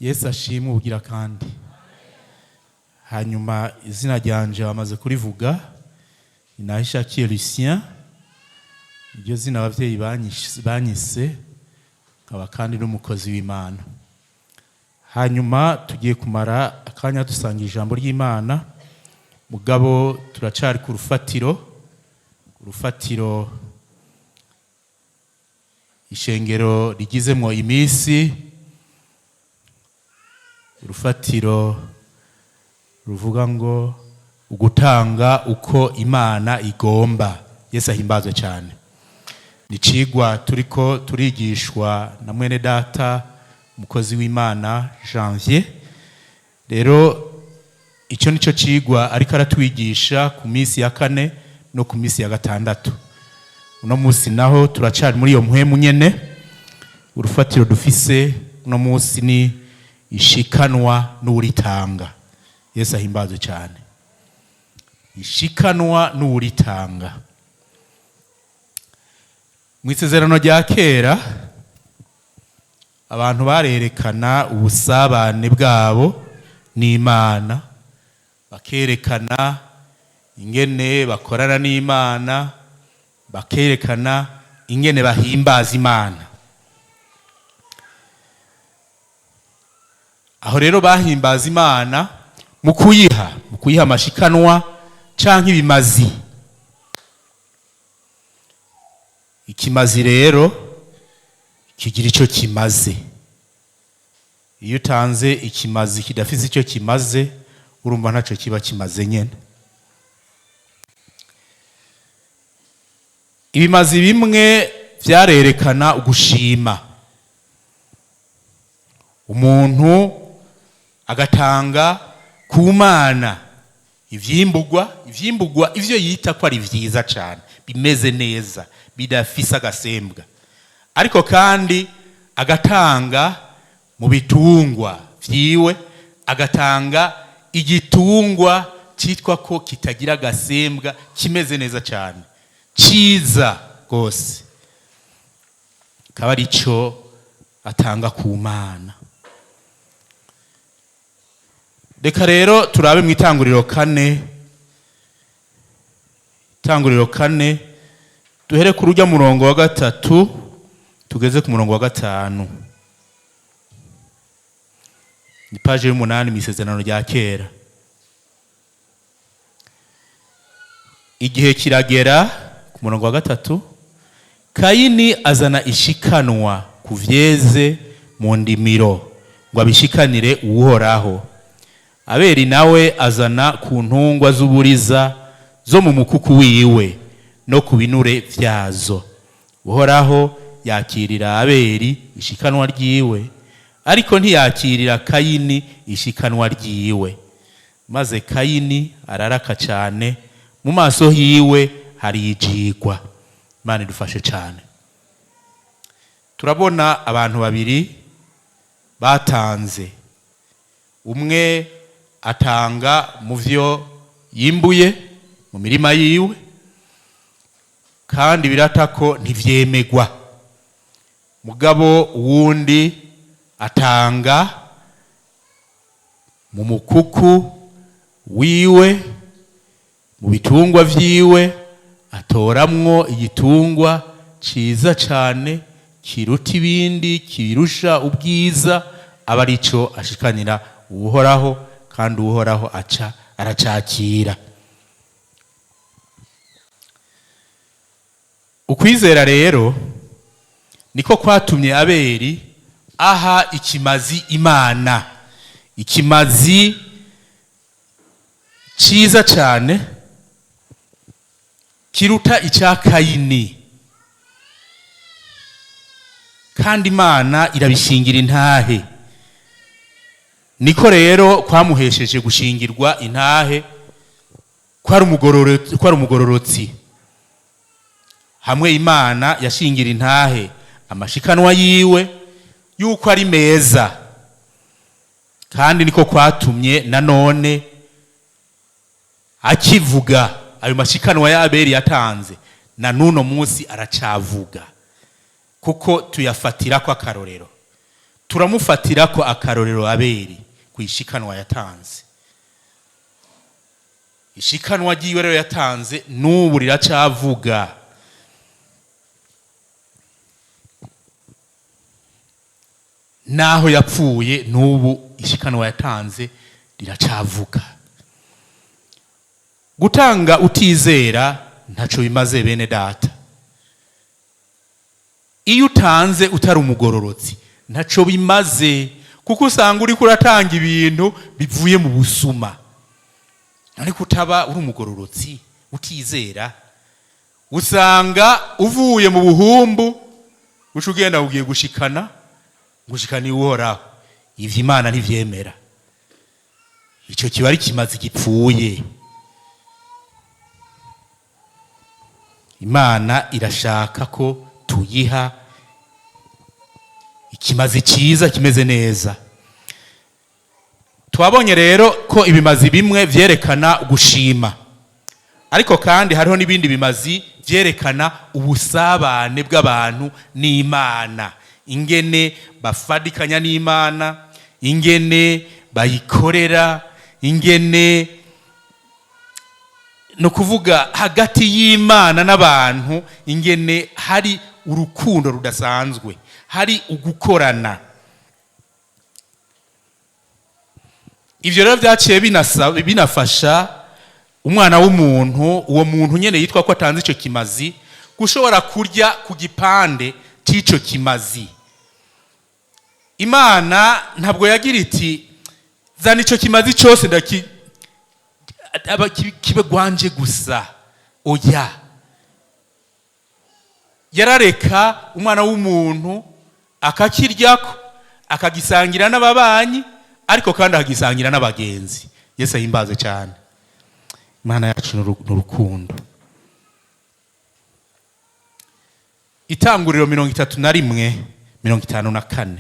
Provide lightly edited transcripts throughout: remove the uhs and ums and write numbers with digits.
Yesu ashimwe ubugira kandi. Hanyuma izina ryanje bamaze kurivuga, Inahishakiye Lucien, iryo zina abavyeyi banyise, nkaba kandi n'umukozi w'Imana. Hanyuma tugiye kumara akanya dusanga ijambo ry'Imana, mugabo turacari ku rufatiro ishengero rigizemwo imisi, urufatiro ruvuga ngo ugutanga uko Imana igomba. Yesu ahimbazwe cyane. Ni cigwa turiko turigishwa na mwene data umukozi w'Imana Janvier. Rero ico nico cigwa ariko aratwigisha ku minsi ya 4 no ku minsi ya 6. Uno munsi naho turacari muri iyo mpwemu nyene. Urufatiro dufise uno munsi ni ishikanwa n'uritanga. Yesu ahimbazwe cyane. Ishikanwa n'uritanga. Mu isezerano rya kera abantu barerekana ubusabane bwabo n'Imana, bakerekana ingene bakorana n'Imana, bakerekana ingene bahimbaza Imana. Aho rero bahimbaza Imana mu kuyiha amashikanwa canke ibimazi. Ikimazi rero kigira ico kimaze. Iyo utanze ikimazi kidafise ico kimaze, urumva ntaco kiba kimaze nyene. Ibimazi bimwe vyarerekana ugushima. Umuntu agatanga ku Mana ivyimburwa ivyo yita ko ari vyiza cyane, bimeze neza, bidafise agasembwa. Ariko kandi agatanga mu bitungwa vyiwe, agatanga igitungwa citwa ko kitagira agasembwa, kimeze neza cyane, ciza gose, kaba arico atanga ku Mana. Reka rero turabe mu Itanguriro 4. Itanguriro 4 duhere ku rujya murongo wa 3 tugeze ku murongo wa 5. Ni page y'umunani mu isezerano rya kera. Igihe kiragera ku murongo wa 3, Kayini azana ishikanwa ku vyeze mu ndimiro ngo abishikanire Uhoraho. Abeli nawe azana ku ntungwa z'uburiza zo mu mukuku wiwe no ku binure vyazo. Uhoraho yakirira Abeli ishikanwa ryiwe, ariko ntiyakirira Kayini ishikanwa ryiwe. Maze Kayini araraka cyane, mu maso hiwe hari ijigwa. Imana idufashe cyane. Turabona abantu babiri batanze. Umwe atanga mu vyo yimbuye mu mirima yiwe, kandi biratako ntivyemegwa. Mugabo uwundi atanga mu mukuku wiwe, mu bitungwa vyiwe, atoramwo igitungwa ciza cane kiruta ibindi, kirusha ubwiza, aba arico ashikanira Uhoraho, kandi Uhoraho aca aracakira. Ukwizera rero niko kwatumye Abeli aha ikimazi Imana, ikimazi ciza cyane kiruta icya Kayini, kandi Imana irabishingira intahe. Niko rero kwamuhesheje gushingirwa intahe kwari umugororotsi. Hamwe Imana yashingira intahe amashikanwa yiwe yuko ari meza, kandi niko kwatumye nanone akivuga ayo mashikanwa ya Abeli yatanze, na nuno munsi aracavuga, kuko tuyafatira kwa karorero. turamufatira ko akarorero Abeli ku ishikanwa yatanze. Ishikanwa ryiwe rero yatanze n'ubu riracavuga. Naho yapfuye n'ubu ishikanwa yatanze riracavuga. Gutanga utizera ntaco bimaze bene data. Iyo utanze utari umugororotsi ntaco bimaze, kuko usanga uri kuratanga ibintu bivuye mu busuma. Ariko utaba uri umugororotsi utizera, usanga uvuye mu buhumbu ushugenda ugiye gushikana Uhoraho. Ivyo Imana ntivyemera. Ico kiba ari kimazi gipfuye. Imana irashaka ko tuyiha ikimazi ciza kimeze neza. Twabonye rero ko ibimazi bimwe vyerekana gushima, ariko kandi hariho n'ibindi bimazi vyerekana ubusabane bw'abantu n'Imana, ingene bafadikanya n'Imana, ingene bayikorera, ingene no kuvuga hagati y'Imana n'abantu, ingene hari urukundo rudasanzwe, hari ugukorana. Ivyo rero vyaciye binafasha umwana w'umuntu, uwo muntu nyene yitwa ko atanze ico kimazi, gushobora kurya ku gipande c'ico kimazi. Imana ntabwo yagira iti zana ico kimazi cyose kibe gwanje gusa. Oya, yarareka umwana w'umuntu akakiryako, akagisangira n'ababanyi, ariko kandi akagisangira n'abagenzi. Yesu ahimbaze cyane. Imana yacu n'urukundo. Itanguriro 31:54.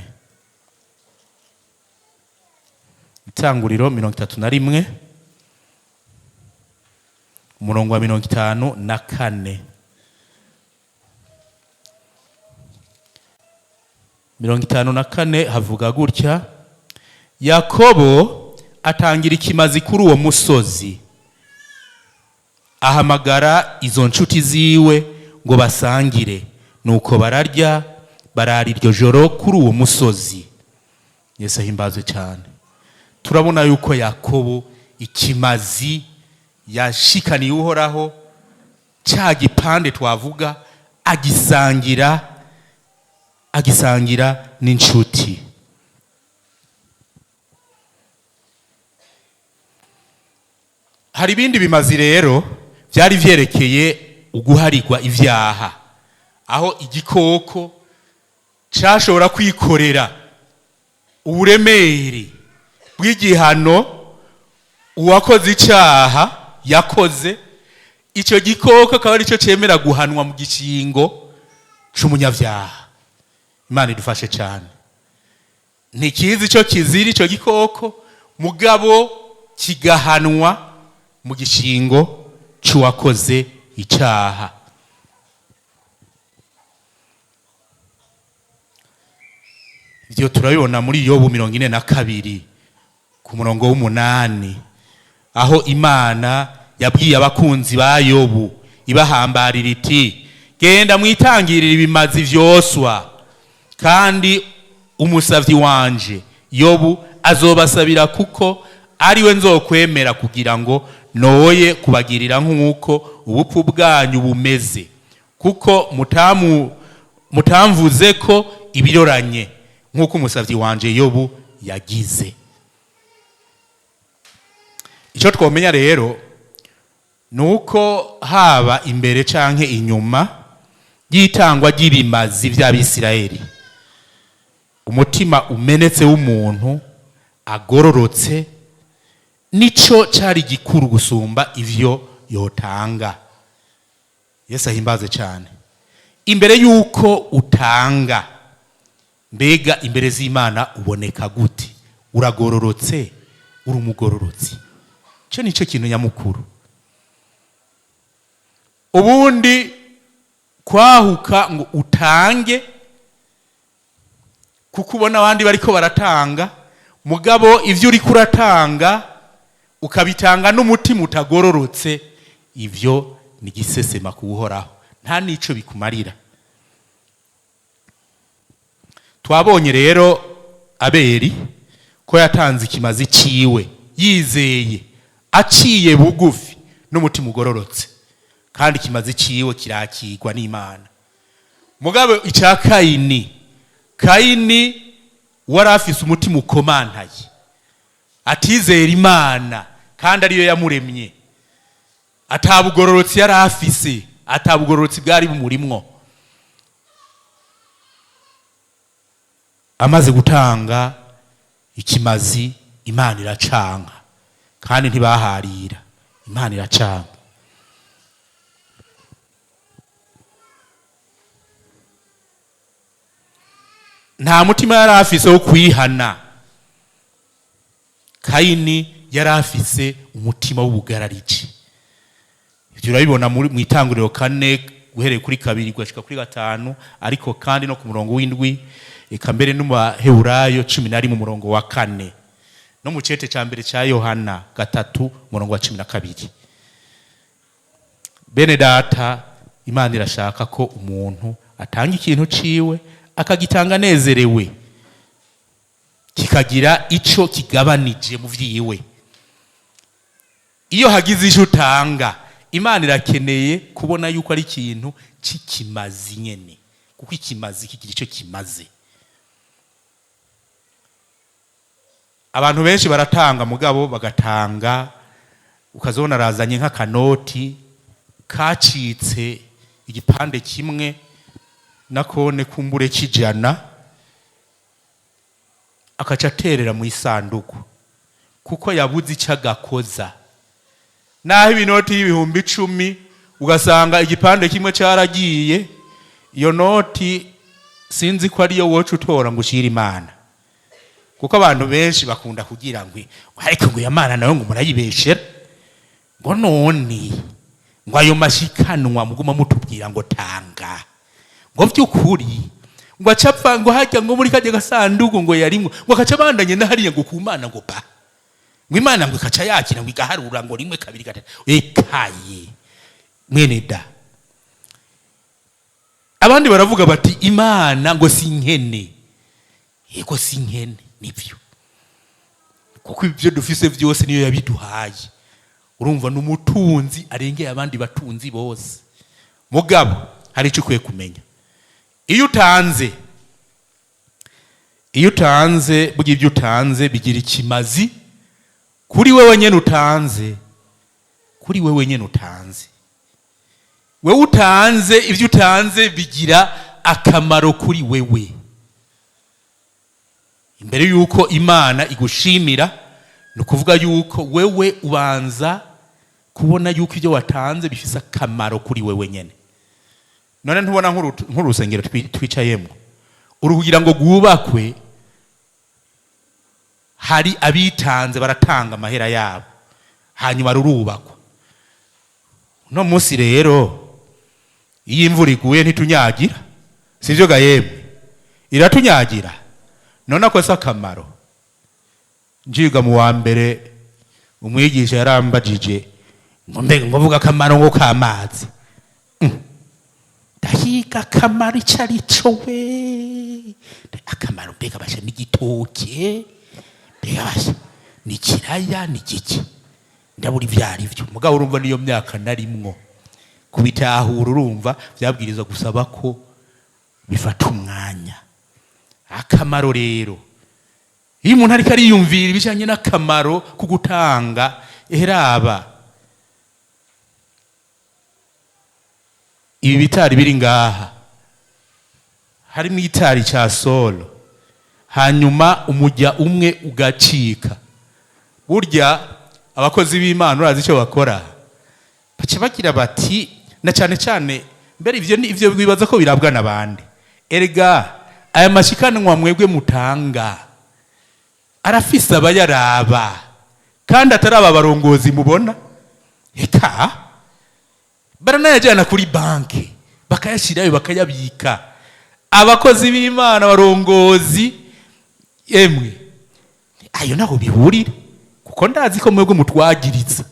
Itanguriro 31 umurongo wa 54. 54 havuga gutya: Yakobo atangira ikimazi kuri uwo musozi, ahamagara izo nshuti ziwe ngo basangire, nuko bararya barara iryo joro kuri uwo musozi. Yesu ahimbaze cyane. Turabona yuko Yakobo ikimazi yashikaniye Uhoraho, cya gipande twavuga agisangira n'inshuti. Hari ibindi bimazi rero byari vyerekeye uguharigwa ivyaha, aho igikoko cyashobora kwikorera uburemere bw'igihano uwakoze icyaha yakoze. Icyo gikoko akaba ari cyo cyemera guhanwa mu gishingo c'umunyavyaha. Imana idufashe cyane. Ntikizi icyo kizira icyo gikoko, mugabo kigahanwa mu gishingo c'uwakoze icyaha. Ibyo turabibona muri Yobu 42 ku murongo w'8, aho Imana yabwiye abakunzi ba Yobu ibahambarira iti: genda mwitangirira ibimazi vyoswa, kandi umusavyi wanje Yobu azobasabira, kuko ari we nzokwemera kugira ngo noye kubagirira nk'uko ubupfu bwanyu bumeze, kuko mutamvuze ko ibiroranye nk'uko umusavyi wanje Yobu yagize. Icyo twomenya rero nuko haba imbere canke inyuma y'itangwa ry'ibimazi by'Abisirayeli, umutima umenetse w'umuntu agororotse nico cari gikuru gusumba ivyo yotanga. Yesu ahimbaze cyane. Imbere yuko utanga, mbega imbere z'Imana uboneka gute? Uragororotse? Uri umugororotsi? Cyo nico kintu nyamukuru. Ubundi kwahuka ngo utange kuko ubona abandi bariko baratanga, mugabo ivyo uri kuratanga ukabitanga n'umutima utagororotse, ivyo ni gisesema kuhoraho, nta nico bikumarira. Twabonye rero Abeli ko yatanze ikimazi ciwe yizeye, aciye bugufi n'umutima ugororotse, kandi ikimazi ciwe kirakirwa n'Imana. Mugabo icya Kayini wari afise umutima ukomantaye, atizera Imana kandi ariyo yamuremye, atabugororotsi yari afise, atabugororotsi bwari bumurimwo. Amaze gutanga ikimazi, Imana iracanka, kandi ntibaharira, Imana iracanka. Nta mutima yari afise wo kwihana. Kayini yari afise umutima w'ubugarariji. Ibyo urabibona mu Itanguriro 4 guhereye kuri 2 gushika kuri 5, ariko kandi no ku murongo w'indwi, eka mbere no mu Baheburayo 11 mu murongo wa 4, no mu cete ca mbere ca Yohana 3 murongo wa 12. Bene data, Imana irashaka ko umuntu atanga ikintu ciwe akagitanga nezerewe, kikagira ico kigabanije mu vyiwe. Iyo hagize ico utanga, Imana irakeneye kubona yuko ari ikintu cikimazi nyene, kuko ikimazi kigira ico kimaze. Abantu benshi baratanga, mugabo bagatanga ukazona arazanye nk'akanoti kacitse igipande kimwe nakone kumbure kijana, akaca aterera mu isanduku kuko yabuze icyo agakoza. Naho ibinoti y'ibihumbi 10 ugasanga igipande kimwe cyaragiye, iyo noti sinzi ko ariyo woca utora ngo ushire Imana, kuko abantu benshi bakunda kugira ngo ariko ngo Imana nayo ngo murayibeshera, ngo none ngo ayo mashikanwa muguma mutubwira ngo tanga, ngo byukuri ngo acapfa ngo hajya ngo muri kaje gasanduku ngo yarimwe ngo akaca bandanye nahariye ngo kumana ngo ba ngo Imana ngo ikaca yakira ngo igaharura ngo 1 2 3 ekaye mwene da. Abandi baravuga bati Imana ngo sinkene, yego sinkene nivyo, kuko ibyo dufise byose niyo yabiduhaye. Urumva n'umutunzi arengeye abandi batunzi bose. Mugabo hari icyo ukwiye kumenya, iyo utanze bugira ibyo utanze bigira ikimazi kuri wewe nyene utanze, kuri wewe nyene utanze. Wewe utanze, ibyo utanze bigira akamaro kuri wewe. Imbere yuko Imana igushimira, no kuvuga yuko wewe ubanza kubona yuko ibyo watanze bifise akamaro kuri wewe nyene. None ntubona nk'urusengero twicayemo, urukugira ngo gwubakwe, hari abitanze baratanga amahera yabo, hanyuma rurubakwa. No munsi rero iyo imvura iguye ntitunyagira, sivyo ga yemwe? Iratunyagira. None akosa akamaro. Njiga mu wa mbere umwigisha yarambajije ngo mbega ngovuga akamaro ngo k'amazi. Dahiga akamaro icarico we. Akamaro mbega basha n'igitoke, mbega basha n'ikiraya n'igiki, ndabura ivyari vyo. Mugabo urumva niyo myaka narimwo kubitahura, urumva byabwirizwa gusaba ko bifata umwanya. Akamaro rero, iyo umuntu ariko ariyumvira ibijanye n'akamaro ko gutanga, eheraba ibi bitari biri ngaha, harimo itari ca solo, hanyuma umujya umwe ugacika. Burya abakozi b'Imana urazi icyo bakora, baca bagira bati, na cyane cyane mbere ivyo bibaza ko birabwa n'abandi. Erega aya mashikanwa mwebwe mutanga arafise abayaraba, kandi ataraba barongozi mubona, eka baranayajana kuri banki bakayashirayo bakayabika. Abakozi b'Imana barongozi yemwe ayo naho bihurira, kuko ndazi ko mwebwe mutwagiriza,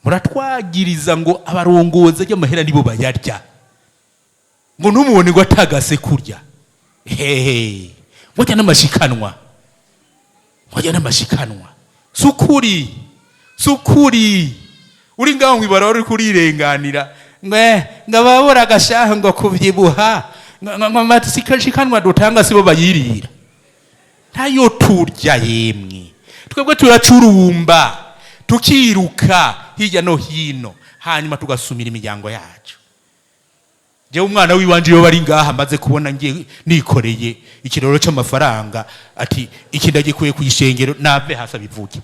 muratwagiriza ngo abarongozi ry'amahera nibo bayarya, ngo n'umubone ngo atagase kurya. Hehe, mwajya n'amashikanwa, mwajya n'amashikanwa. Sukuri, sukuri, uri ngaho mwibara uri kurirenganira, ngababura agashaha ngo kuvyibuha, ngamashikanwa dutanga sibo bayirira. Ntayo turya yemwe, twebwe turacurumba, tukiruka hirya no hino, hanyuma tugasumira imiryango yacu. Je umwana wiwanje yo bari ngaha maze kubona ngiye nikoreye ikiroro cy'amafaranga, ati iki ndagikuye ku ishengero, nave hasa bivuge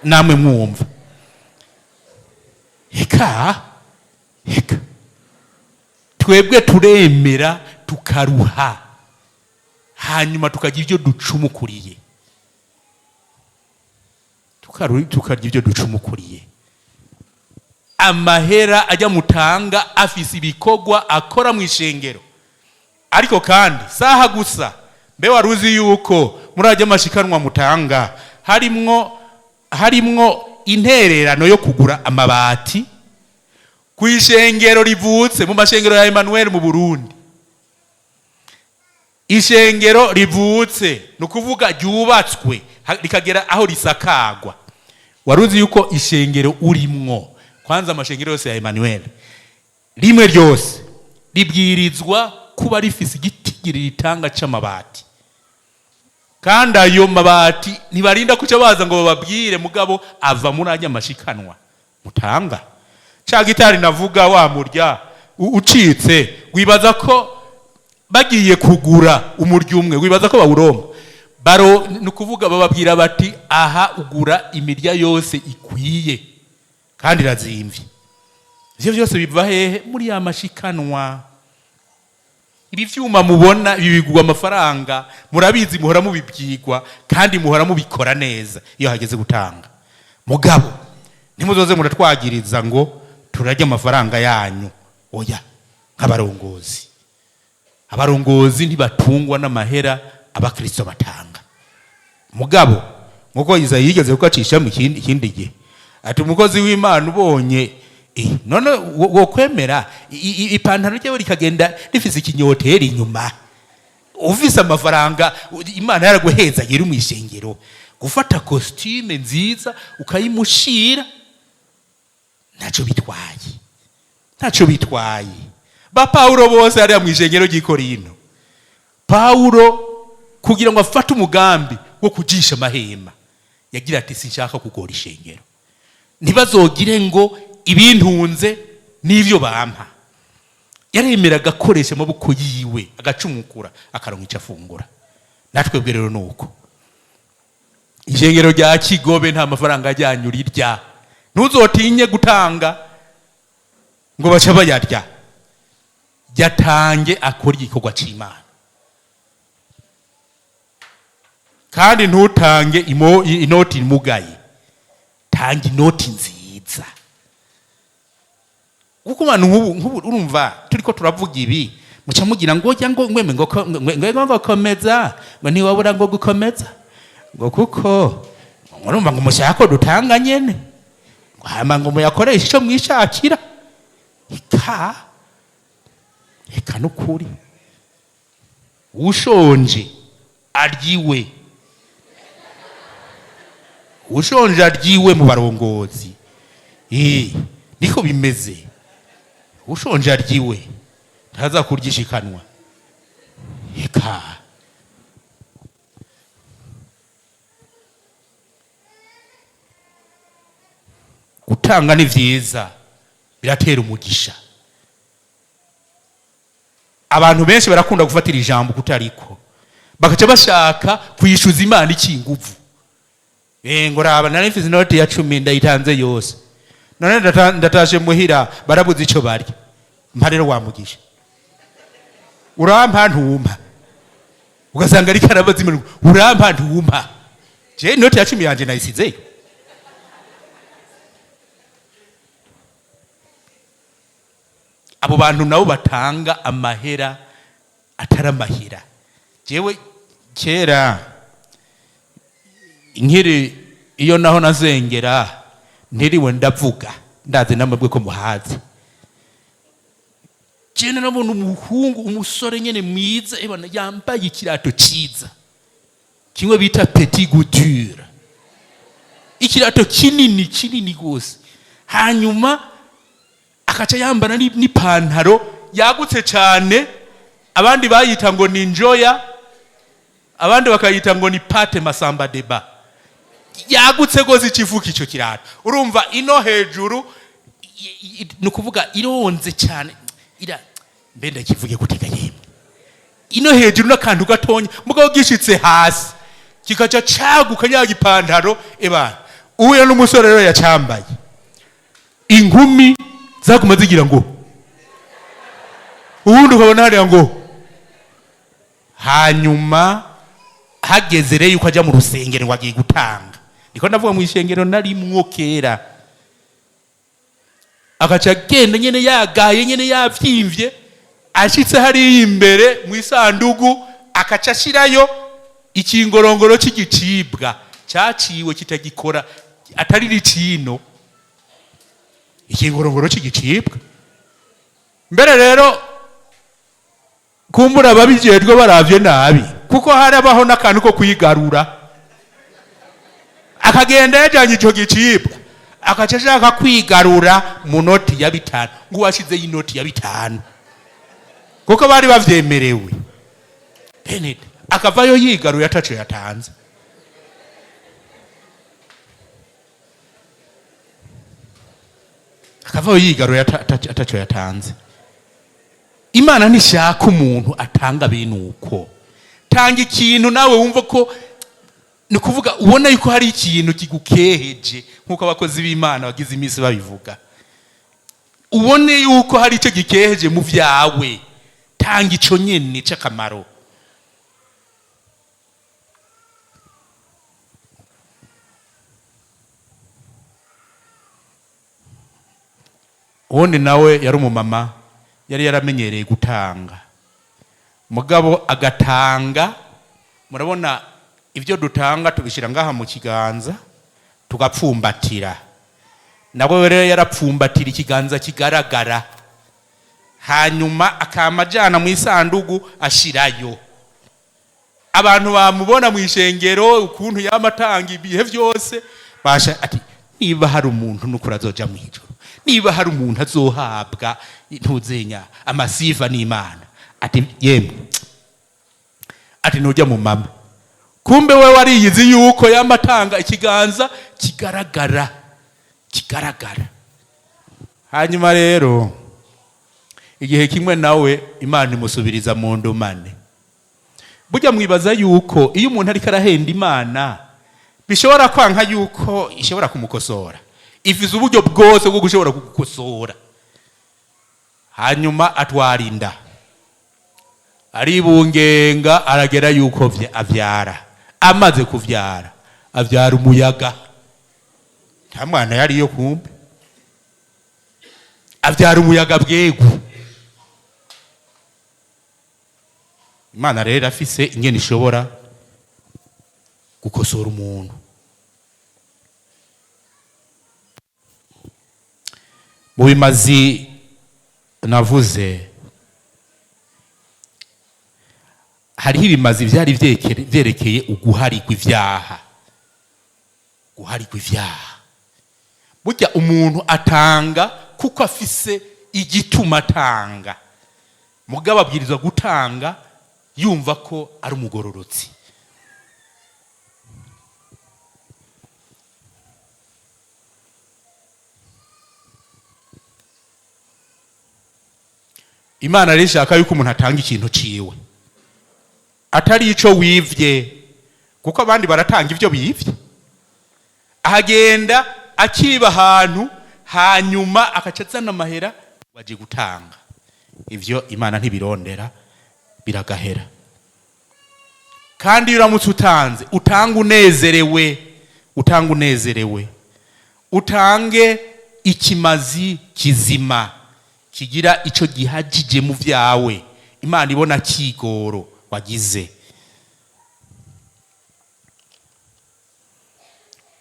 namwe mwumva. Heka twebwe turemera tukaruha, hanyuma tukagira ibyo ducumukuriye, tukarya ibyo ducumukuriye. Amahera ajya mutanga afise ibikogwa akora mu ishengero, ariko kandi saha gusa mbe waruzi yuko murajya amashikanwa mutanga harimwo intererano yo kugura amabati ku ishengero rivutse mu mashengero ya Emmanuel mu Burundi. Ishengero rivutse nukuvuga ryubatswe rikagera aho risakagwa. Waruzi yuko ishengero urimwo, kwanza amashengero yose ya Emmanuel rimwe ryose ribwirizwa kuba rifise igitigiri ritanga c'amabati, kandi ayo mabati ntibarinda kuca baza ngo bababwire, mugabo ava muri ajya amashikanwa mutanga. Ca gitari navuga wa murya ucitse, wibaza ko bagiye kugura umurya umwe, wibaza ko bawuromba. Nukuvuga bababwira bati aha ugura imirya yose ikwiye kandi irazimvye. Ivyo byose biva hehe? Muri ya mashikanwa. Ibi vyuma mubona bibigwa amafaranga, murabizi muhora mubibyigwa kandi muhora mubikora neza iyo hageze gutanga. Mugabo ntimuzoze muratwagiriza ngo turajya amafaranga yanyu. Oya, nk'abarongozi, abarongozi ntibatungwa n'amahera abakristo batanga. Mugabo nkuko Isayi yigeze kukacisha mu kindi gihe, ati umukozi w'Imana ubonye none wo kwemera ipantaro rye rikagenda rifise ikinyoteri inyuma, ufise amafaranga Imana yaraguheza yiri mu ishengero, gufata costume nziza ukayimushira, ntaco bitwaye. Ba Paulo bose ari mu ishengero ry'Ikorinto, Paulo kugira ngo afate umugambi wo kujisha amahema yagira ati sinshaka kugora ishengero, ntibazogire ngo ibintunze n'ivyo bampa. Yaremera agakoresha amaboko yiwe agacumukura akaronka icyo afungura. Natwe bwe rero nuko ishengero rya Kigobe nta mafaranga ajyanyu rirya, ntuzotinye gutanga ngo baca bayarya. Yatange akora igikorwa c'Imana, kandi ntutange inoti mugaye, tanga inoti nziza. Kuko abantu nk'ubu urumva turiko turavuga ibi, muca mugira ngo jya ngo mweme ngo komeza, ngo ntiwabura ngo gukomeza, ngo kuko urumva ngo mushaka ko dutanga nyene, ngo hama ngo muyakoresha ico mwishakira. Eka nukuri ushonje aryiwe, ushonje aryiwe mu barongozi. Niko bimeze, ushonje aryiwe ntaza kurgishikanwa. Eka gutanga ni vyiza, biratera umugisha. Abantu benshi barakunda gufatira ijambo kutariko, bakaca bashaka kuyishuza Imana ikinguvu. Ngo raba narifize inoti ya 10 ndayitanze yose, none ndatashe muhira barabuze ico barya. Mpa rero wamugisha, urampa ntumpa, ugasanga ari karabazi Imana, urampa ntumpa. Je inoti ya 10 yanje nayisizeyo. Abo bantu nabo batanga amahera ataramahera. Jewe kera nkiri iyo naho nazengera ntiriwe ndavuga ndazi namwe ko muhazi cyane nabona umuhungu umusore nyene mwiza ebana yambaye ikirato ciza kimwe bita petit couture ikirato kinini gose hanyuma akaca yambara ni pantaro yagutse cyane abandi bayita ngo ni njoya abandi bakayita ngo ni pate masamba deba yagutse gose ikivuka ico kirato urumva ino hejuru nukuvuga ironze cyane ira mbenda kivuge gutega yemwe ino hejuru nakantu gatonya mugabo gishitse hasi kikaca caguka nyagipantaro ebana uyo n'umusore rero yacambaye inkumi zaguma zigira ngo ubundi ukabona hariya ngo hanyuma hageze rero yuko ajya mu rusengero wagiye gutanga niko ndavuga mu ishengero narimwo kera akaca agenda nyene yagaye nyene yavyimvye ashitse hari imbere mu isandugu akaca ashirayo ikingorongoro c'igicibwa cyaciwe kitagikora atari ricino ikingorongoro c'igicibwa mbere rero kumbura ababijerwe baravye nabi kuko harabaho n'akantu ko kwigarura akagenda yajanye ico gicibwa akaca ashaka kwigarura mu noti ya 5 ngo washize y'inoti ya 5 kuko bari bavyemerewe Bened akavayo yigaruye ataco yatanze akavayo yigaruye ataco yatanze Imana nishaka umuntu atanga binuko tanga ikintu nawe wumva ko ni kuvuga ubona yuko hari ikintu kigukeheje nkuko abakozi b'Imana bagize iminsi babivuga ubone yuko hari icyo gikeheje mu vyawe tanga ico nyene c'akamaro uwundi nawe yari umumama yari yaramenyereye gutanga mugabo agatanga murabona ivyo dutanga tubishira ngaha mu kiganza tugapfumbatira nabo rero yarapfumbatira ikiganza kigaragara hanyuma akamajana mu isandugu ashirayo abantu bamubona mu ishengero ukuntu yamatanga ibihe byose basha ati niba hari umuntu nukura azoja mu ijuru niba hari umuntu azohabwa ntuzenya amasifa n'Imana ati yemwe ati nujya mu mama kumbe we wariyizi yuko yamatanga ikiganza kigaragara hanyuma rero igihe kimwe nawe Imana imusubiriza mu ndumane burya mwibaza yuko iyo umuntu ariko arahenda Imana bishobora kwanka yuko ishobora kumukosora ifize uburyo bwose bwo gushobora kugukosora hanyuma atwarinda aribungenga aragera yuko avyara amaze kuvyara avyara umuyaga nta mwana yari yo kumbe avyara umuyaga bwego Imana rero afise ingene ishobora gukosora umuntu mu bimazi navuze hariho ibimazi vyari vyerekeye uguharigwa ivyaha burya umuntu atanga kuko afise igituma atanga mugabo abwirizwa gutanga yumva ko ari umugororotsi Imana rero ishaka yuko umuntu atanga ikintu ciwe atari ico wivye kuko abandi baratanga ivyo bivye ahagenda akiba ahantu hanyuma akacazana amahera baje gutanga ivyo Imana ntibirondera biragahera kandi uramutse utanze utanga unezerewe utange ikimazi kizima kigira ico gihajije mu vyawe Imana ibona kigoro wagize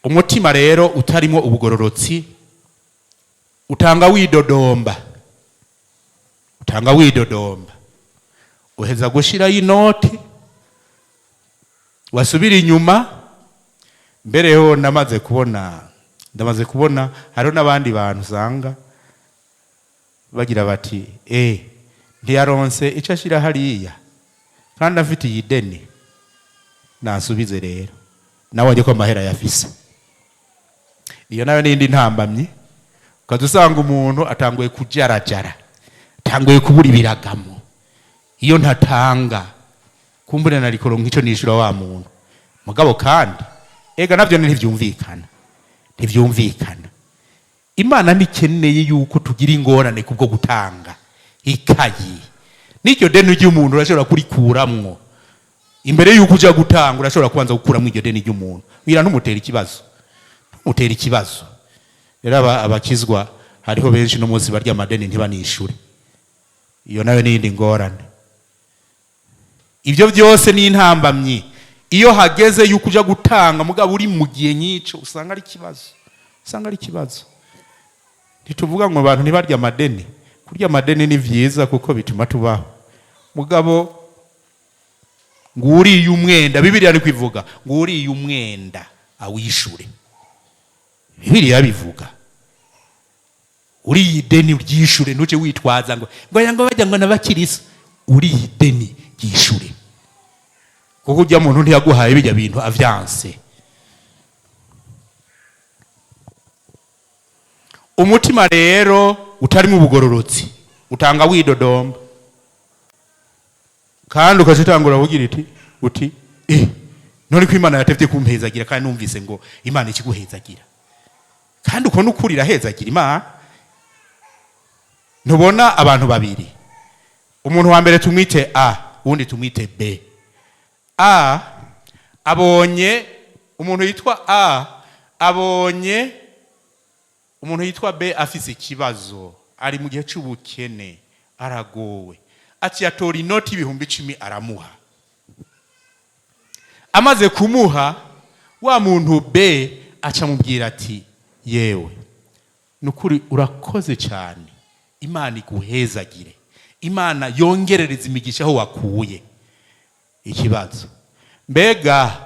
umutima rero utarimo ubugororotsi utanga widodomba, uheza gushiraho inoti wasubira inyuma. Mbereho ndamaze kubona hariho n'abandi bantu usanga bagira bati ntiyaronse icyo ashira hariya kandi afite iyi deni, nasubize rero nawe ajye ko amahera yafise. Iyo nayo n'indi ntambamyi, ukaza usanga umuntu atanguye kujarajara, atanguye kubura ibiragamo. Iyo ntatanga kumbure narikoro nk'icyo nishura wa muntu mugabo, kandi ega navyo ntivyumvikana. Imana ntikeneye yuko tugira ingorane kubwo gutanga ikayi. N'iryo deni ry'umuntu urashobora kurikuramwo imbere yuko uja gutanga, urashobora kubanza gukuramwo iryo deni ry'umuntu wira ntumutera ikibazo. Rero abakizwa hariho benshi no munsi barya amadeni ntibanishure. Iyo nayo n'indi ngorane. Ivyo byose ni intambamyi. Iyo hageze yuko uja gutanga mugabo uri mu gihe nyico usanga ari ikibazo. Ntituvuga ngo abantu ntibarya amadeni. Kurya amadeni ni vyiza kuko bituma tubaho. Mugabo nguriye umwenda, Bibiliya ni kwivuga nguriye umwenda awishure. Bibiliya bivuga uri ideni uryishure, ntuce witwaza ngo bajya ngo nabakirisa. Uri ideni ryishure, kuko ujya muntu ntiyaguhaye bijya bintu avyanse. Umutima rero utarimo ubugororotsi utanga widodomba, kandi ukazitangura kugira uti none ko Imana yatevye kumpezagira kandi numvise ngo Imana ikiguhezagira, kandi uko nukurira hezagira Imana. Ntubona abantu babiri, umuntu wa mbere tumwite A, uwundi tumwite B. Abonye umuntu yitwa A, abonye umuntu yitwa B afise ikibazo, ari mu gihe cy'ubukene, aragowe, ati yatora inoti 10,000 aramuha. Amaze kumuha, wa muntu B aca mubwira ati yewe nukuri urakoze cyane, Imana iguhezagire, Imana yongerereza imigisha aho wakuye. Ikibazo, mbega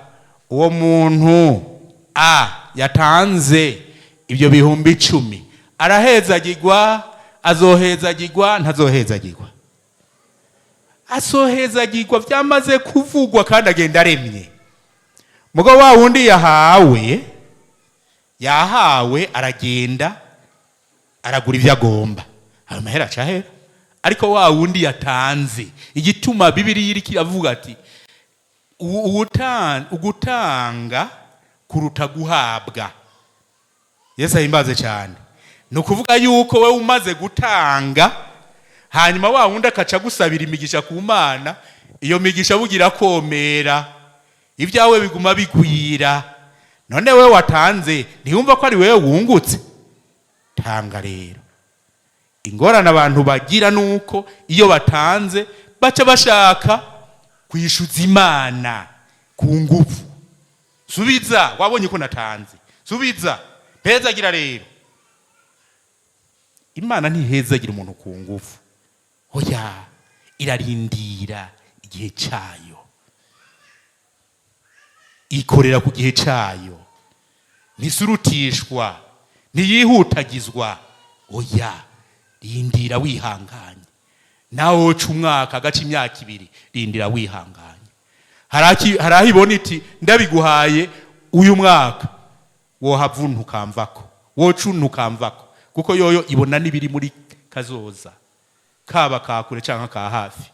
uwo muntu A yatanze ibyo 10,000 arahezagirwa, azohezagirwa, ntazohezagirwa? Asohezagirwa, byamaze kuvugwa kandi agenda aremye. Mugo wa wundi yahawe aragenda aragura ibyo agomba, ayo mahera acahera. Ariko wa wundi yatanze, igituma Bibiliya iri kiravuga ati ugutanga kuruta guhabwa. Yesu ahimbaze cyane. No kuvuga yuko we umaze gutanga, hanyuma wa wundi akaca gusabira imigisha ku Mana, iyo migisha bugira komera, ibyawe biguma bigwira. None we watanze ntiyumva ko ari wewe wungutse? Tanga rero. Ingorane abantu bagira nuko iyo batanze baca bashaka kwishuza Imana ku nguvu. Subiza, wabonye ko natanze, subiza, pezagira rero. Imana ntihezagira umuntu ku nguvu, oya, irarindira igihe cyayo, ikorera ku gihe cyayo, ntisurutishwa, ntiyihutagizwa, oya, rindira wihanganye. Nawe woca umwaka agaca imyaka 2, rindira wihanganye. Harahibona iti ndabiguhaye uyu mwaka, wohavuntu kamvako, wocuntu kamvako, kuko yoyo ibona nibiri muri kazoza, kaba kakure canka ka hafi.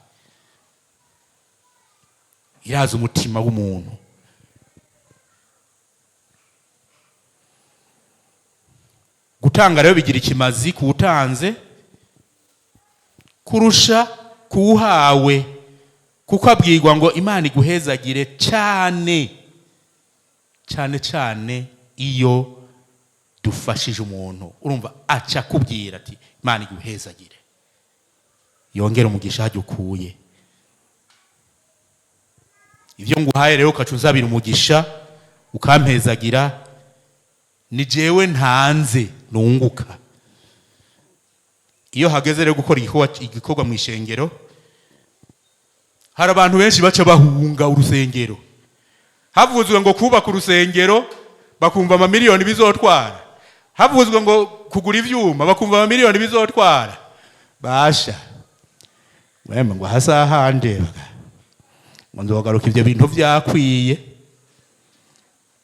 Iraza umutima w'umuntu. Gutanga rero bigira ikimazi kuwutanze kurusha kuwuhawe, kuko abwirwa ngo Imana iguhezagire cyane iyo dufashije umuntu. Urumva aca kubwira ati Imana iguhezagire, yongera umugisha hajya ukuye. Ivyo nguhaye rero ukaca uzabira umugisha ukampezagira, ni jewe ntanze nunguka. Iyo hageze rero gukora igikorwa mu ishengero, hari abantu benshi baca bahunga urusengero. Havuzwe ngo kubaka urusengero bakumva amamiliyoni bizotwara, havuzwe ngo kugura ivyuma bakumva amamiliyoni bizotwara. Basha wema ngo hasahande ngo nzogaruka ivyo bintu vyakwiye,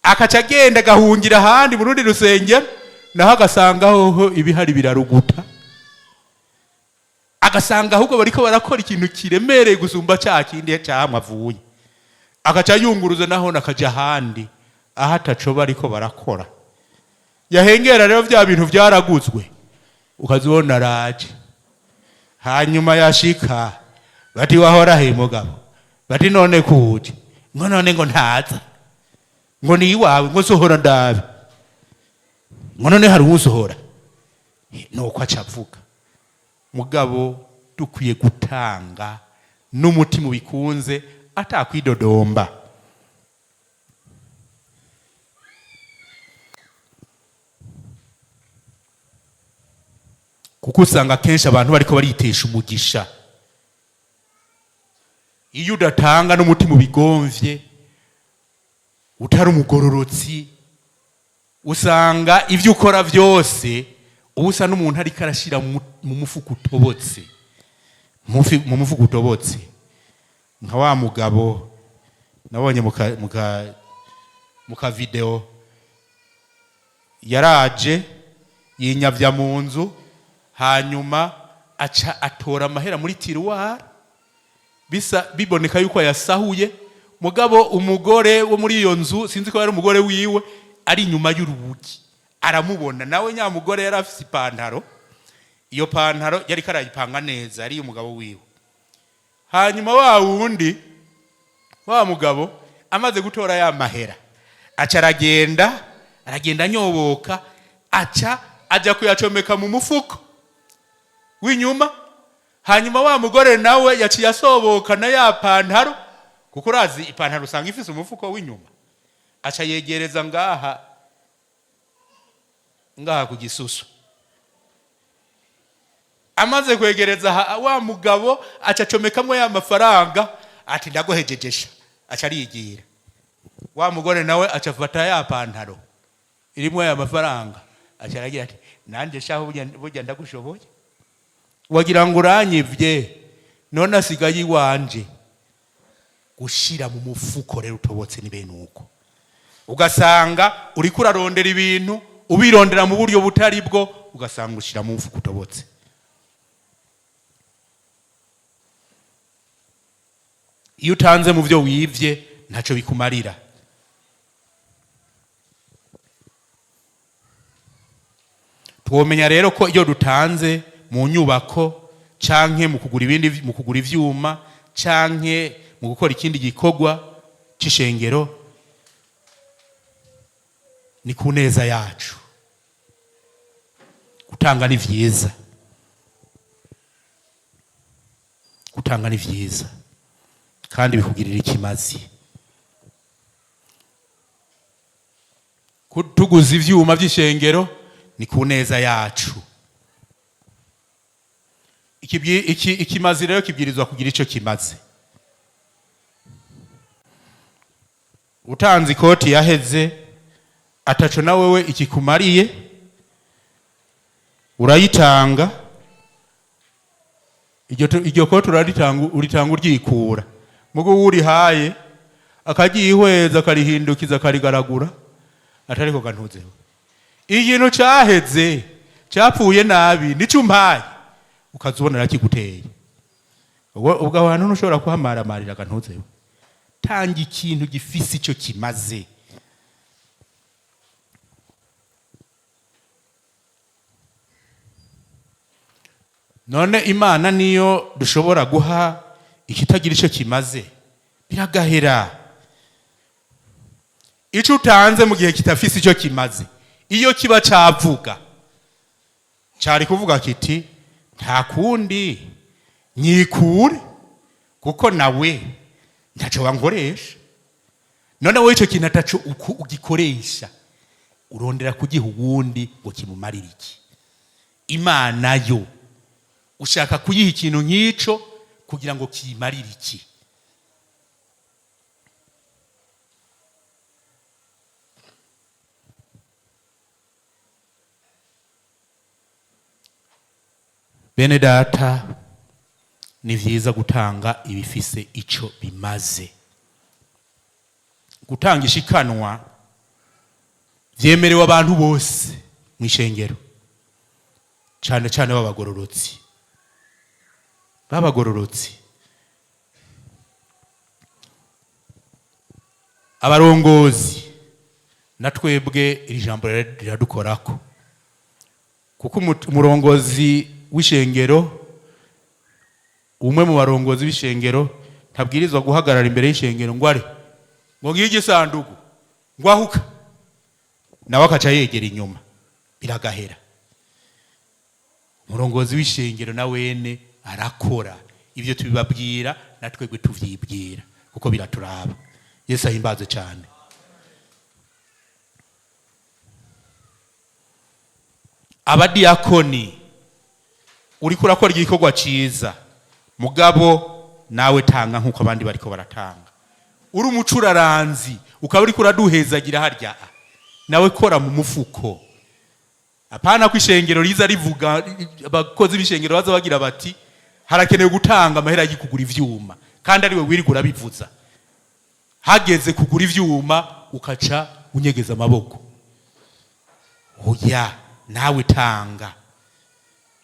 akaca agenda gahungira ahandi mu rundi rusengero, naho agasanga hoho ibihari biraruguta, agasanga ahubwo bariko barakora ikintu kiremereye gusumba ca kindi camwe avuye, akaca yunguruza naho nakaja ahandi aho ataco bariko barakora. Yahengera rero vya bintu vyaraguzwe, ukazibona raje. Hanyuma yashika bati wahora he mugabo, bati none kuje, ngo none ngo ntaza, ngo ni iwawe, ngo sohora ndabe, ngo none hari usohora. Nuko acavuga. Mugabo dukwiye gutanga n'umutima ubikunze atakwidodomba. Kuko usanga kenshi abantu bariko baritesha umugisha. Iyo udatanga n'umutima ubigomvye, utari umugororotsi, usanga ivyo ukora vyose ubusa n'umuntu ariko arashira mu mufuko utobotse, mu mufuko utobotse. Nka wa mugabo nabonye muka video, yaraje yinyavya mu nzu, hanyuma aca atora amahera muri tiruwari, bisa biboneka yuko yasahuye. Mugabo umugore wo muri iyo nzu, sinzi ko yari umugore wiwe, ari inyuma y'urubugi aramubona. Nawe nyamugore yari afise ipantaro, iyo pantaro yari karayipanga neza, ari umugabo wiwe. Hanyuma wa mugabo amaze gutora ya mahera, aca aragenda nyoboka, aca aja kuyacomeka mu mufuko w'inyuma. Hanyuma wa mugore nawe yaciye asoboka na ya pantaro, kuko urazi ipantaro usanga ifise umufuko w'inyuma, aca yegereza ngaha ku gisusu. Amaze kwegereza wa mugabo aca acomekamwe ya mafaranga, ati ndagohejejesha, aca arigira. Wa mugore nawe aca afata ya pantaro irimwe ya mafaranga, aca aragira ati nanje shaho burya ndagushoboye, wagira ngo uranyivye, none asigaye iwanje. Gushira mu mufuko rero utobotse ni bene uko, ugasanga uriko urarondera ibintu, ubirondera mu buryo butari bwo, ugasanga ushira mu mufuko utobotse. Iyo utanze mu byo wivye ntaco bikumarira. Twomenya rero ko iyo dutanze mu nyubako, canke mu kugura ivyuma, canke mu gukora ikindi gikorwa c'ishengero, ni ku neza yacu. Gutanga ni vyiza, gutanga ni vyiza kandi bikugirira ikimazi. Tuguza ivyuma vy'ishengero ni ku neza yacu. Ikimazi rero kibwirizwa kugira ico kimaze. Utanze ikoti yaheze ataco na wewe ikikumariye, urayitanga, iryo koti uritanga uryikura. Mugo uri haye akagihweza karihindukiza karigaragura, atariko gantuzeho. Ikintu caheze capfuye nabi nico umpaye, ukazubona rakiguteye. Ubwo abantu ntushobora kuhamaramarira gantuzeho. Tanga ikintu gifise ico kimaze. None Imana niyo dushobora guha ikitagira ico kimaze, biragahera. Ico utanze mu gihe kitafise ico kimaze, iyo kiba cavuga, cari kuvuga kiti nta kundi nyikure, kuko nawe ntaco wankoresha. None wowe ico kintu ataco ugikoresha, urondera kugiha uwundi ngo kimumarire iki. Imana yo ushaka kuyiha ikintu nk'ico kugira ngo kimarire iki. Bene data, ni vyiza gutanga ibifise ico bimaze. Gutanga ishikanwa vyemerewe abantu bose mw'ishengero, cane cane b'abagororotsi. Abarongozi na twebwe iri jambo riradukorako, kuko umurongozi w'ishengero, umwe mu barongozi b'ishengero ntabwirizwa guhagarara imbere y'ishengero ngo ngiye igisanduku ngo ahuka, nawe akaca yegera inyuma biragahera. Umurongozi w'ishengero na wene arakora ivyo tubibabwira, na twebwe tuvyibwira kuko biraturaba. Yesu ahimbaze cyane. Abadiakoni uriko urakora igikorwa ciza, mugabo nawe tanga nkuko abandi bariko baratanga. Uri umucuraranzi ukaba uriko uraduhezagira harya, nawe kora mu mufuko. Apana kwishengero riza rivuga, abakozi b'ishengero baza bagira bati harakenewe gutanga amahera y'ikugura ivyuma, kandi ari we wirigura bivuza. Hageze kugura ivyuma ukaca unyegeza amaboko. Oya, nawe tanga.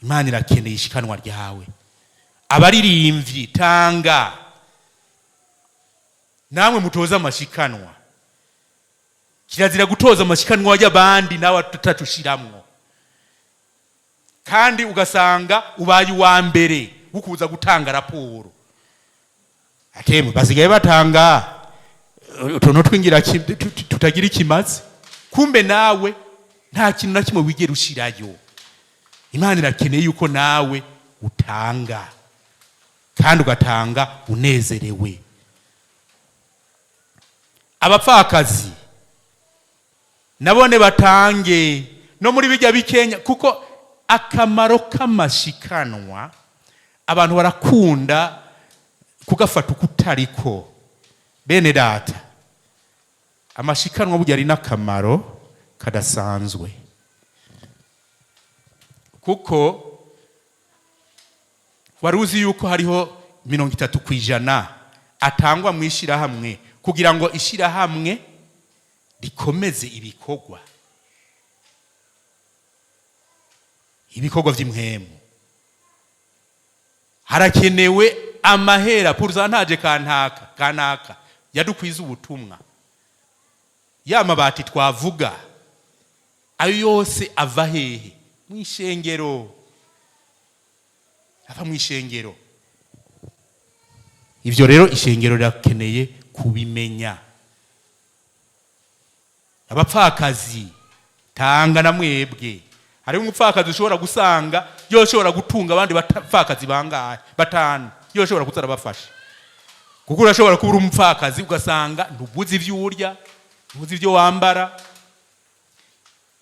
Imana irakeneye ishikanwa ryawe. Abaririmvyi tanga, namwe mutoza amashikanwa. Kirazira gutoza amashikanwa y'abandi nawe tutashiramwo, kandi ugasanga ubaye wa mbere ukuza gutanga raporo. Akemwe basigaye batanga utuntu twingira tutagira ikimazi, kumbe nawe nta kintu na kimwe wigera ushirayo. Imana irakeneye yuko nawe utanga, kandi ugatanga unezerewe. Abapfakazi nabone batange no muri bijya bikenya, kuko akamaro k'amashikanwa abantu barakunda kugafata ukutariko. Bene data, amashikanwa burya ari n'akamaro kadasanzwe, kuko waruzi yuko hariho 30% atangwa mu ishirahamwe kugira ngo ishirahamwe rikomeze ibikorwa vy'imhemu. Harakenewe amahera pourcentage kanaka yadukwiza ubutumwa. Ya mabati twavuga ayo yose ava hehe? Mw'ishengero. Ava mw'ishengero. Ivyo rero ishengero rirakeneye kubimenya. Abapfakazi tanga na mwebwe. Hari umupfakazi ushobora gusanga yoshobora gutunga abandi bapfakazi bangahe 5 yoshobora kuzara bafasha, kuko urashobora kuba umupfakazi ugasanga ntubuzi ivyo urya, ntubuzi ivyo wambara,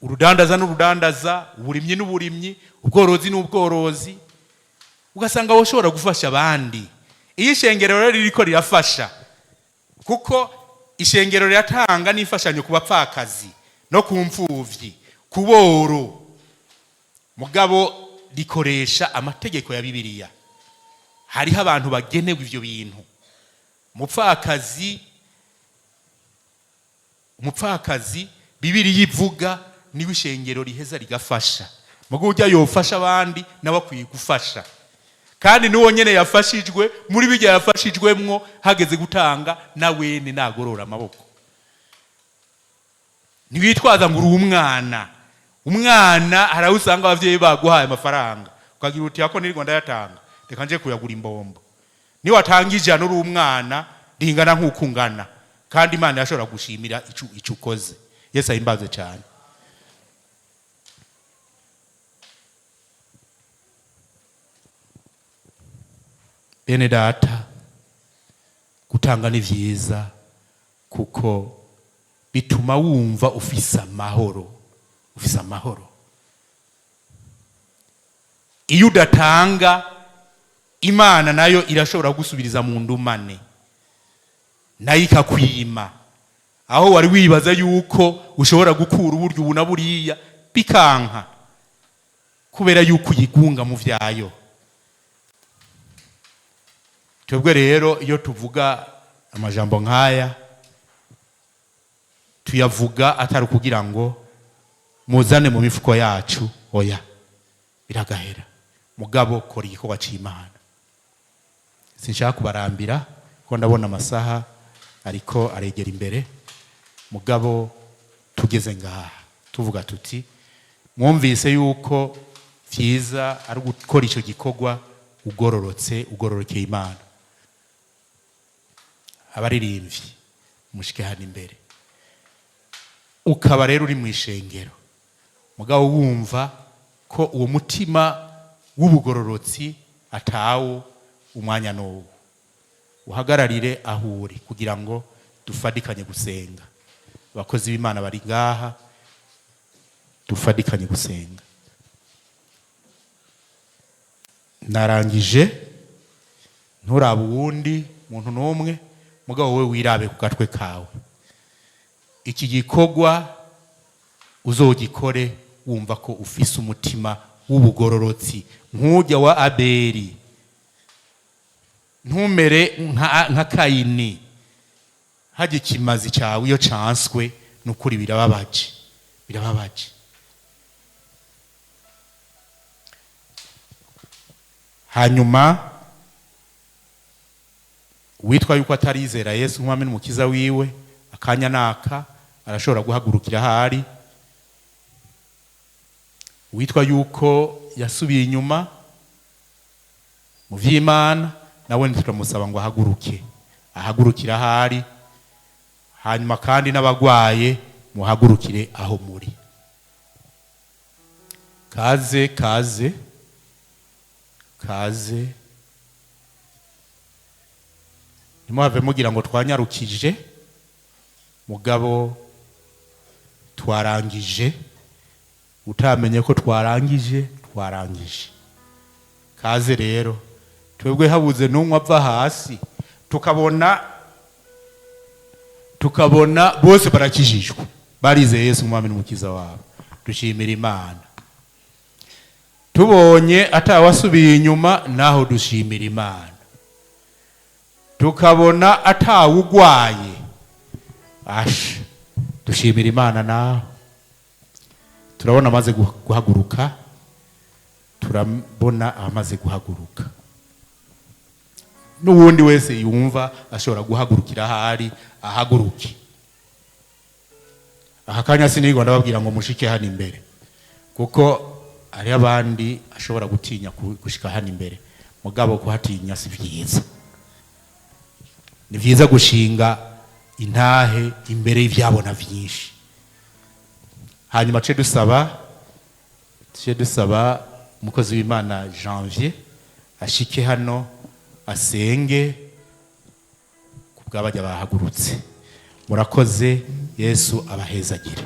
urudandaza n'urudandaza, uburimyi n'uburimyi, ubworozi n'ubworozi, ugasanga woshobora gufasha abandi. Iyi ishengero rero ririko rirafasha, kuko ishengero riratanga n'imfashanyo ku bapfakazi no ku mfuvyi, ku boro, mugabo rikoresha amategeko ya Bibiliya. Hariho abantu bagenewe ivyo bintu. Umupfakazi Bibiliya ivuga ni w'ishengero riheza rigafasha, mugo ujya yofasha abandi nawe akwiye gufasha. Kandi nuwo nyene yafashijwe muri bijya yafashijwemwo, hageze gutanga nawe ni nagorora amaboko. Niwitwaza ngo uri umwana harawusanga abavyeyi baguhaye amafaranga ukagira uti yako niri Rwanda yatanga reka nje kuyagura imbombo. Ni watanga ijana uri umwana ringana nk'uko ungana, kandi Imana yashobora gushimira ico ukoze. Yesu ahimbaze cyane. Bene data, gutanga ni vyiza kuko bituma wumva ufise amahoro, ufise amahoro. Iyo udatanga, Imana nayo irashobora gusubiriza mu ndumane, nayo ikakwima aho wari wibaza yuko ushobora gukura uburyo ubu na buriya, bikanka kubera yuko uyigunga mu vyayo. Twebwe rero iyo tuvuga amajambo nk'aya, tuyavuga atari kugira ngo muzane mu mifuko yacu, oya, biragahera. Mugabo kora igikorwa c'Imana. Sinshaka kubarambira ko ndabona amasaha ariko aregera imbere. Mugabo tugeze ngaha tuvuga tuti, mwumvise yuko vyiza ari gukora ico gikorwa ugororokeye Imana. Abaririmbyi mushike hano imbere, ukaba rero uri mu ishengero, mugabo wumva ko uwo mutima w'ubugororotsi atawo, umwanya n'uwo uhagararire aho uri kugira ngo dufadikanye gusenga. Abakozi b'Imana bari ngaha, dufadikanye gusenga. Narangije, nturaba uwundi muntu n'umwe, mugabo wowe wirabe ku gatwe kawe. Iki gikorwa uzogikore wumva ko ufise umutima w'ubugororotsi nk'ujya wa Abeli. Ntumere nka Kayini. Haje ikimazi cyawe iyo canswe n'ukuri birababaje, birababaje. Hanyuma witwa yuko atarizera Yesu nk'umwami n'umukiza wiwe, akanya naka arashobora guhagurukira ahari. Witwa yuko yasubiye inyuma mu vy'Imana, nawe ntituramusaba ngo ahagurukira ahari. Hanyuma kandi n'abagwaye muhagurukire aho muri. Kaze kaze kaze, nimuhave mugira ngo twanyarukije, mugabo twarangije. Utamenye ko twarangije. Kaze rero, twebwe habuze n'umwe ava hasi, tukabona bose barakijijwe, barize Yesu umwami n'umukiza wabo. Dushimira Imana. Tubonye atawasubiye inyuma, naho dushimira Imana. Tukabona atawugwaye, dushimira Imana naho. Turabona amaze guhaguruka, turabona amaze guhaguruka. N'uwundi wese yumva ashobora guhagurukira ahari, ahaguruke. Akanya sinigwa ndababwira ngo mushike hano imbere, kuko ari abandi ashobora gutinya gushika hano imbere, mugabo kuhatinya si vyiza. Ni vyiza gushinga intahe imbere y'ivyabona vyinshi. Hanyuma ce dusaba umukozi w'Imana Janvier ashike hano asenge kubw'abajya bahagurutse. Murakoze. Yesu abahezagire.